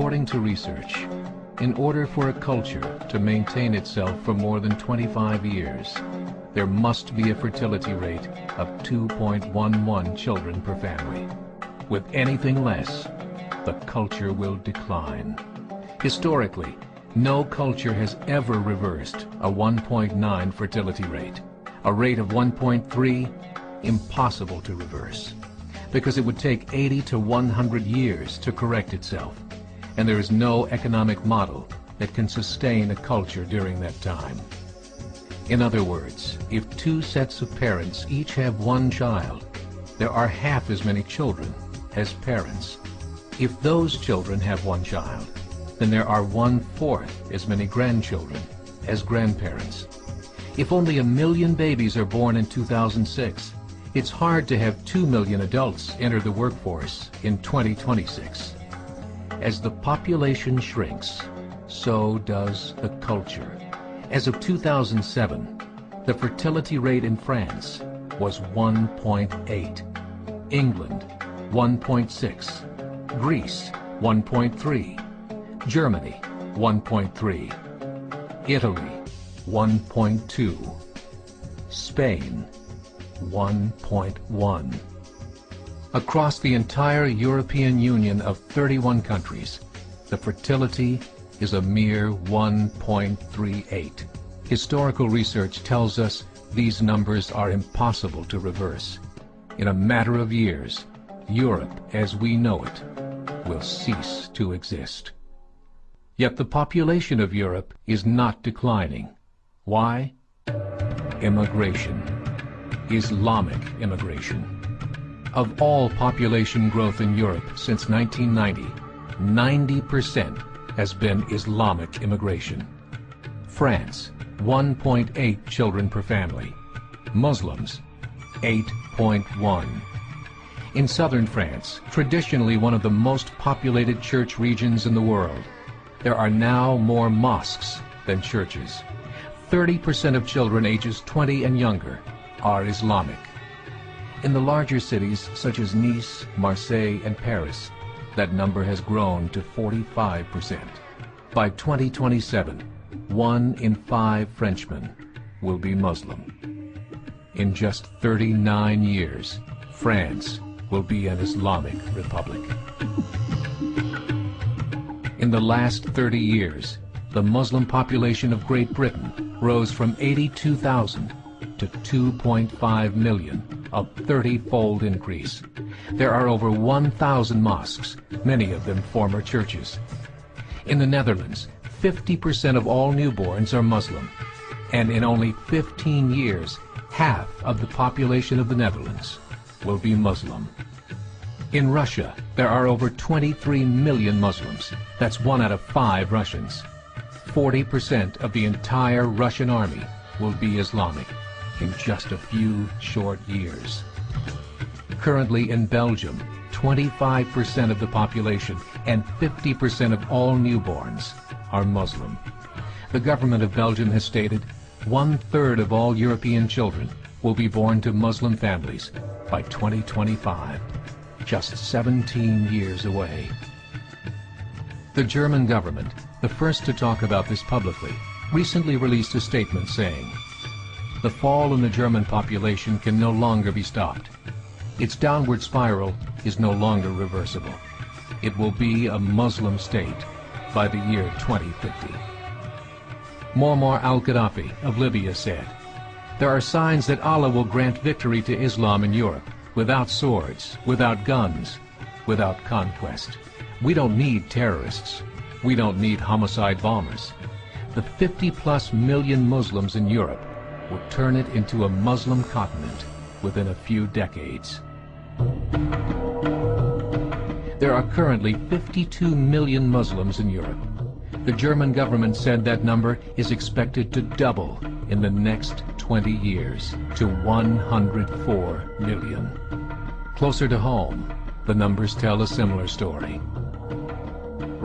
According to research, in order for a culture to maintain itself for more than 25 years, there must be a fertility rate of 2.11 children per family. With anything less, the culture will decline. Historically, no culture has ever reversed a 1.9 fertility rate. A rate of 1.3, impossible to reverse, because it would take 80 to 100 years to correct itself, and there is no economic model that can sustain a culture during that time. In other words, if two sets of parents each have one child, there are half as many children as parents. If those children have one child, then there are 1/4 as many grandchildren as grandparents. If only 1 million babies are born in 2006, it's hard to have 2 million adults enter the workforce in 2026. As the population shrinks, so does the culture. As of 2007, the fertility rate in France was 1.8, England 1.6, Greece 1.3, Germany 1.3, Italy 1.2, Spain 1.1. Across the entire European Union of 31 countries, the fertility is a mere 1.38. Historical research tells us these numbers are impossible to reverse. In a matter of years, Europe as we know it will cease to exist. Yet the population of Europe is not declining. Why? Immigration. Islamic immigration. Of all population growth in Europe since 1990, 90% has been Islamic immigration. France, 1.8 children per family. Muslims, 8.1. In southern France, traditionally one of the most populated church regions in the world, there are now more mosques than churches. 30% of children ages 20 and younger are Islamic. In the larger cities such as Nice, Marseille, and Paris, that number has grown to 45%. By 2027, 1 in 5 Frenchmen will be Muslim. In just 39 years, France will be an Islamic republic. In the last 30 years, the Muslim population of Great Britain rose from 82,000 to 2.5 million, a 30-fold increase. There are over 1,000 mosques, many of them former churches. In the Netherlands, 50% of all newborns are Muslim, and in only 15 years, half of the population of the Netherlands will be Muslim. In Russia, there are over 23 million Muslims. That's 1 out of 5 Russians. 40% of the entire Russian army will be Islamic in just a few short years. Currently in Belgium, 25% of the population and 50% of all newborns are Muslim. The government of Belgium has stated 1/3 of all European children will be born to Muslim families by 2025, just 17 years away. The German government, the first to talk about this publicly, recently released a statement saying, "The fall in the German population can no longer be stopped. Its downward spiral is no longer reversible. It will be a Muslim state by the year 2050. Muammar al-Gaddafi of Libya said, "There are signs that Allah will grant victory to Islam in Europe, without swords, without guns, without conquest. We don't need terrorists. We don't need homicide bombers. The 50+ million Muslims in Europe will turn it into a Muslim continent within a few decades." There are currently 52 million Muslims in Europe. The German government said that number is expected to double in the next 20 years to 104 million. Closer to home, the numbers tell a similar story.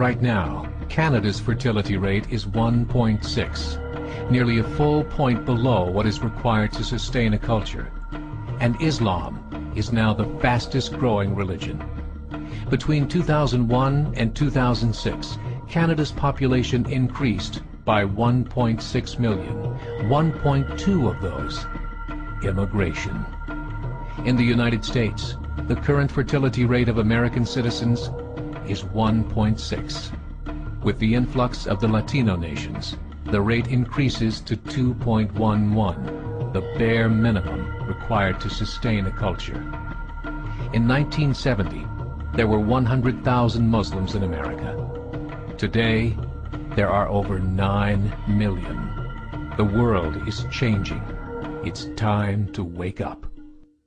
Right now, Canada's fertility rate is 1.6, nearly a full point below what is required to sustain a culture. And Islam is now the fastest growing religion. Between 2001 and 2006, Canada's population increased by 1.6 million, 1.2 of those immigration. In the United States, the current fertility rate of American citizens is 1.6. With the influx of the Latino nations, the rate increases to 2.11, the bare minimum required to sustain a culture. In 1970, there were 100,000 Muslims in America. Today, there are over 9 million. The world is changing. It's time to wake up.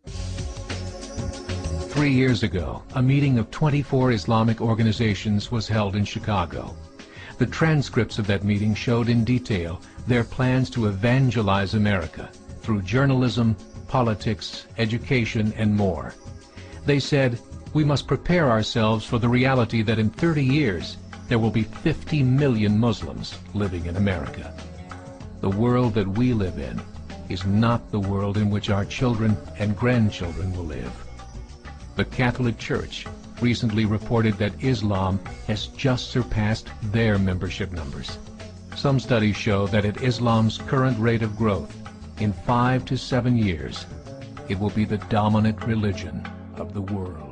3 years ago, a meeting of 24 Islamic organizations was held in Chicago. The transcripts of that meeting showed in detail their plans to evangelize America through journalism, politics, education, and more. They said, we must prepare ourselves for the reality that in 30 years, there will be 50 million Muslims living in America. The world that we live in is not the world in which our children and grandchildren will live. The Catholic Church recently reported that Islam has just surpassed their membership numbers. Some studies show that at Islam's current rate of growth, in 5 to 7 years, it will be the dominant religion of the world.